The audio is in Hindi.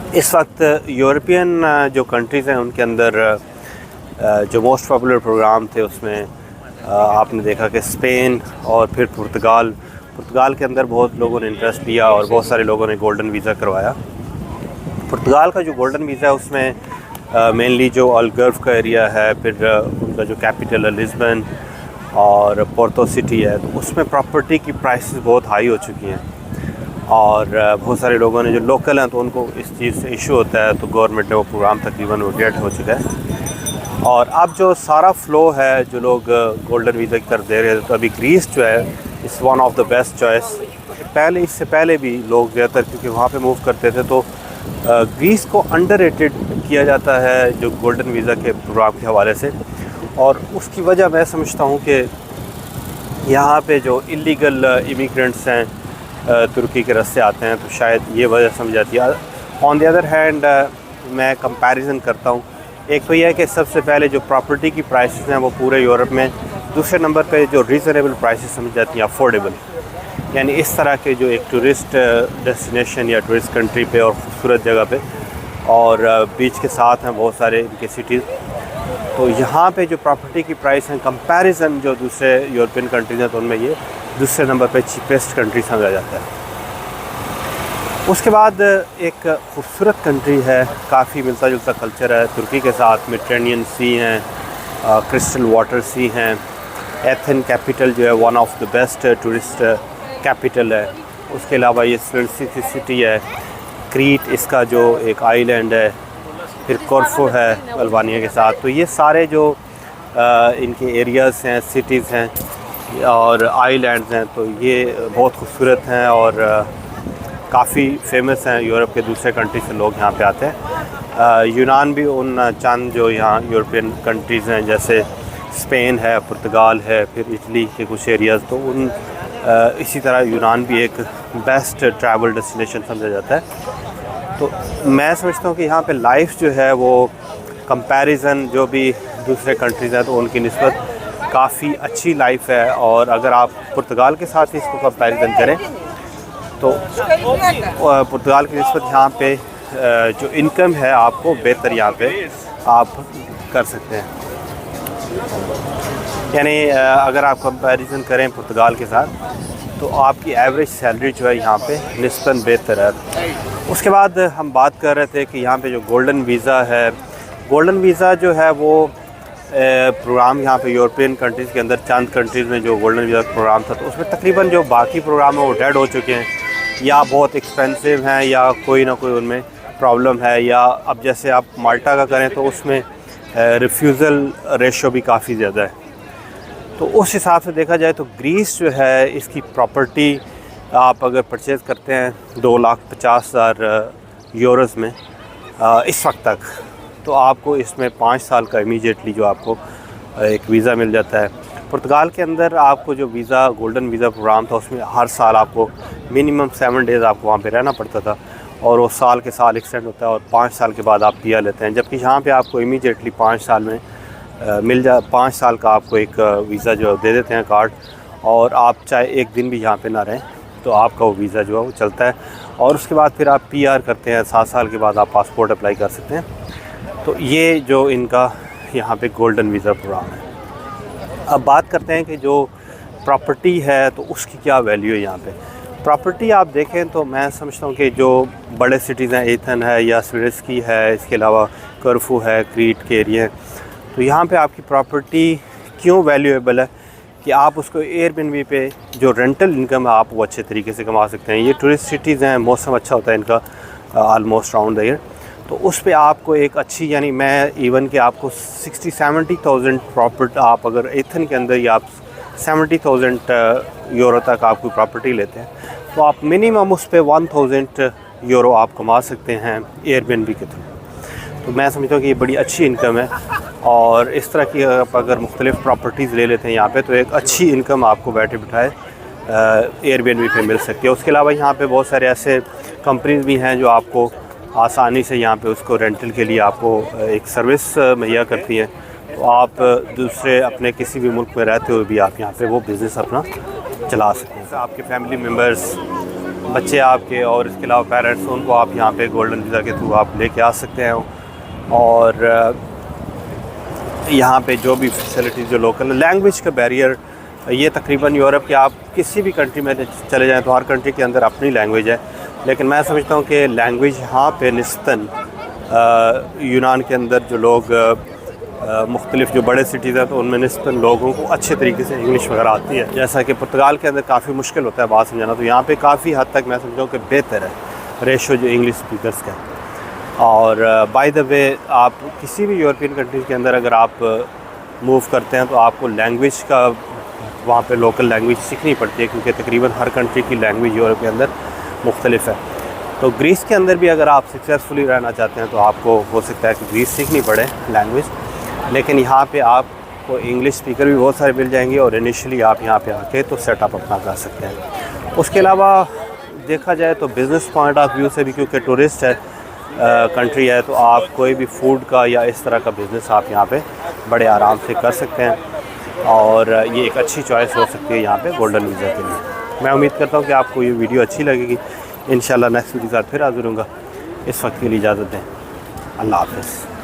इस वक्त यूरोपियन जो कंट्रीज़ हैं उनके अंदर जो मोस्ट पॉपुलर प्रोग्राम थे उसमें आपने देखा कि स्पेन और फिर पुर्तगाल के अंदर बहुत लोगों ने इंटरेस्ट लिया और बहुत सारे लोगों ने गोल्डन वीज़ा करवाया। पुर्तगाल का जो गोल्डन वीज़ा है उसमें मेनली जो अल्गर्व का एरिया है, फिर उनका जो कैपिटल है लिस्बन और पोर्तो सिटी है, तो उसमें प्रॉपर्टी की प्राइसेस बहुत हाई हो चुकी हैं और बहुत सारे लोगों ने जो लोकल हैं तो उनको इस चीज़ से इशू होता है, तो गवर्नमेंट ने वो प्रोग्राम तकरीबन रिजेक्ट हो चुका है। और अब जो सारा फ़्लो है जो लोग गोल्डन वीज़ा की तरफ दे रहे हैं, तो अभी ग्रीस जो है is one of the best choice. इससे पहले भी लोग ज़्यादातर क्योंकि वहाँ पे मूव करते थे, तो ग्रीस को अंडररेटेड किया जाता है जो गोल्डन वीज़ा के प्रोग्राम के हवाले से। और उसकी वजह मैं समझता हूँ कि यहाँ पे जो इलीगल इमिग्रेंट्स हैं तुर्की के रास्ते आते हैं, तो शायद ये वजह समझ आती है। ऑन द अदर हैंड मैं कंपैरिजन करता हूँ, एक तो यह है कि सबसे पहले जो प्रॉपर्टी की प्राइसेस हैं वो पूरे यूरोप में, दूसरे नंबर पे जो रीज़नेबल प्राइसेस समझ जाती हैं अफोर्डेबल, यानी इस तरह के जो एक टूरिस्ट डेस्टिनेशन या टूरिस्ट कंट्री पे और ख़ूबसूरत जगह पे और बीच के साथ हैं बहुत सारे इनके सिटीज़, तो यहाँ पे जो प्रॉपर्टी की प्राइस हैं कंपैरिजन जो दूसरे यूरोपियन कंट्रीज़ हैं तो उनमें ये दूसरे नंबर पे चीपेस्ट कंट्री समझा जाता है। उसके बाद एक ख़ूबसूरत कंट्री है, काफ़ी मिलता जुलता कल्चर है तुर्की के साथ, मेडिटेरेनियन सी हैं, क्रिस्टल वाटर सी हैं, एथेन कैपिटल जो है one of the best tourist capital है। उसके अलावा ये स्विट्ज़रलैंड सिटी है, क्रीट इसका जो एक आइलैंड है, फिर कोर्फू है अल्बानिया के साथ। तो ये सारे जो इनके एरियाज़ हैं, सिटीज़ हैं और आइलैंड्स हैं, तो ये बहुत खूबसूरत हैं और काफ़ी फेमस हैं। यूरोप के दूसरे कंट्री से लोग यहाँ पे आते हैं। यूनान भी उन चंद जो यहाँ यूरोपियन कंट्रीज़ हैं जैसे स्पेन है, पुर्तगाल है, फिर इटली के कुछ एरियाज़, तो उन इसी तरह यूनान भी एक बेस्ट ट्रैवल डेस्टिनेशन समझा जाता है। तो मैं समझता हूँ कि यहाँ पे लाइफ जो है वो कंपैरिजन जो भी दूसरे कंट्रीज़ हैं तो उनकी निस्बत काफ़ी अच्छी लाइफ है। और अगर आप पुर्तगाल के साथ ही इसको कंपैरिजन करें तो पुर्तगाल की निस्बत यहाँ पे जो इनकम है आपको बेहतर यहाँ पे आप कर सकते हैं। यानी अगर आप कंपैरिजन करें पुर्तगाल के साथ तो आपकी एवरेज सैलरी जो है यहाँ पे निस्बतन बेहतर है। उसके बाद हम बात कर रहे थे कि यहाँ पे जो गोल्डन वीज़ा है, गोल्डन वीज़ा जो है वो प्रोग्राम यहाँ पे यूरोपियन कंट्रीज़ के अंदर चंद कंट्रीज़ में जो गोल्डन वीज़ा प्रोग्राम था, तो उसमें तकरीबन जो बाकी प्रोग्राम है वो डेड हो चुके हैं या बहुत एक्सपेंसिव हैं या कोई ना कोई उनमें प्रॉब्लम है, या अब जैसे आप माल्टा का करें तो उसमें रिफ्यूज़ल रेशो भी काफ़ी ज़्यादा है। तो उस हिसाब से देखा जाए तो ग्रीस जो है इसकी प्रॉपर्टी आप अगर परचेज़ करते हैं 2,50,000 यूरोज़ में इस वक्त तक, तो आपको इसमें 5 साल का इमीडिएटली जो आपको एक वीज़ा मिल जाता है। पुर्तगाल के अंदर आपको जो वीज़ा गोल्डन वीज़ा प्रोग्राम था उसमें हर साल आपको मिनिमम 7 डेज़ आपको वहाँ पे रहना पड़ता था और वो साल के साल एक्सटेंड होता है और 5 साल के बाद आप पिया लेते हैं, जबकि यहाँ पे आपको इमीडिएटली 5 साल में 5 साल का आपको एक वीज़ा जो दे देते हैं कार्ड, और आप चाहे एक दिन भी यहाँ पे ना रहें तो आपका वो वीज़ा जो है वो चलता है। और उसके बाद फिर आप PR करते हैं, 7 साल के बाद आप पासपोर्ट अप्लाई कर सकते हैं। तो ये जो इनका यहाँ पे गोल्डन वीज़ा प्रोग्राम है। अब बात करते हैं कि जो प्रॉपर्टी है तो उसकी क्या वैल्यू है यहाँ पे। प्रॉपर्टी आप देखें तो मैं समझता हूँ कि जो बड़े सिटीज़ हैं, एथेन है या स्विट्ज़रलैंड है, इसके अलावा कोर्फू है, क्रीट के एरिया हैं, तो यहाँ पे आपकी प्रॉपर्टी क्यों वैल्यूएबल है कि आप उसको एयरबीएनबी पे जो रेंटल इनकम है आप वो अच्छे तरीके से कमा सकते हैं। ये टूरिस्ट सिटीज़ हैं, मौसम अच्छा होता है इनका आलमोस्ट राउंड द ईयर, तो उस पे आपको एक अच्छी, यानी मैं इवन कि आपको 60-70,000 प्रॉपर्ट आप अगर एथेन के अंदर या आप 70,000 यूरो तक आप कोई प्रॉपर्टी लेते हैं तो आप मिनिमम उस पर 1,000 यूरो आप कमा सकते हैं एयरबीएनबी के थ्रू। तो मैं समझता हूँ कि ये बड़ी अच्छी इनकम है और इस तरह की आप अगर मुख्तलिफ़ प्रॉपर्टीज़ ले लेते हैं यहाँ पे तो एक अच्छी इनकम आपको बैठे बिठाए एयरबीएनबी पे मिल सकती है। उसके अलावा यहाँ पे बहुत सारे ऐसे कंपनीज़ भी हैं जो आपको आसानी से यहाँ पे उसको रेंटल के लिए आपको एक सर्विस मुहैया करती हैं, तो आप दूसरे अपने किसी भी मुल्क में रहते हुए भी आप यहाँ पे वो बिज़नेस अपना चला सकते हैं। आपके फैमिली मेम्बर्स बच्चे आपके और इसके अलावा पेरेंट्स, उनको आप यहाँ पे गोल्डन वीज़ा के थ्रू आप लेके आ सकते हैं। और यहाँ पे जो भी फैसिलिटीज़ जो लोकल, लैंग्वेज का बैरियर, ये तकरीबन यूरोप के आप किसी भी कंट्री में चले जाएं तो हर कंट्री के अंदर अपनी लैंग्वेज है, लेकिन मैं समझता हूँ कि लैंग्वेज यहाँ पे निस्बतन यूनान के अंदर जो लोग मुख्तलिफ जो बड़े सिटीज़ हैं तो उनमें निस्बतन लोगों को अच्छे तरीके से इंग्लिश वगैरह आती है। जैसा कि पुर्तगाल के अंदर काफ़ी मुश्किल होता है बात समझाना, तो यहाँ पे काफ़ी हद तक मैं समझता हूँ कि बेहतर है रेशो जो इंग्लिश स्पीकर्स का। और बाय द वे आप किसी भी यूरोपियन कंट्रीज़ के अंदर अगर आप मूव करते हैं तो आपको लैंग्वेज का वहाँ पे लोकल लैंग्वेज सीखनी पड़ती है, क्योंकि तकरीबन हर कंट्री की लैंग्वेज यूरोप के अंदर मुख्तलिफ है। तो ग्रीस के अंदर भी अगर आप सक्सेसफुली रहना चाहते हैं तो आपको हो सकता है कि ग्रीस सीखनी पड़े लैंग्वेज, लेकिन यहाँ पे आपको इंग्लिश स्पीकर भी बहुत सारे मिल जाएंगे और इनिशियली आप यहाँ पे आके तो सेटअप अपना कर सकते हैं। उसके अलावा देखा जाए तो बिज़नेस पॉइंट ऑफ व्यू से भी, क्योंकि टूरिस्ट है कंट्री है, तो आप कोई भी फूड का या इस तरह का बिज़नेस आप यहाँ पे बड़े आराम से कर सकते हैं और ये एक अच्छी चॉइस हो सकती है यहाँ पे गोल्डन वीज़ा के लिए। मैं उम्मीद करता हूँ कि आपको ये वीडियो अच्छी लगेगी। इंशाल्लाह नेक्स्ट वीडियो के साथ फिर हाज़िर होऊंगा। इस वक्त के लिए इजाज़त दें। अल्लाह हाफ़िज़।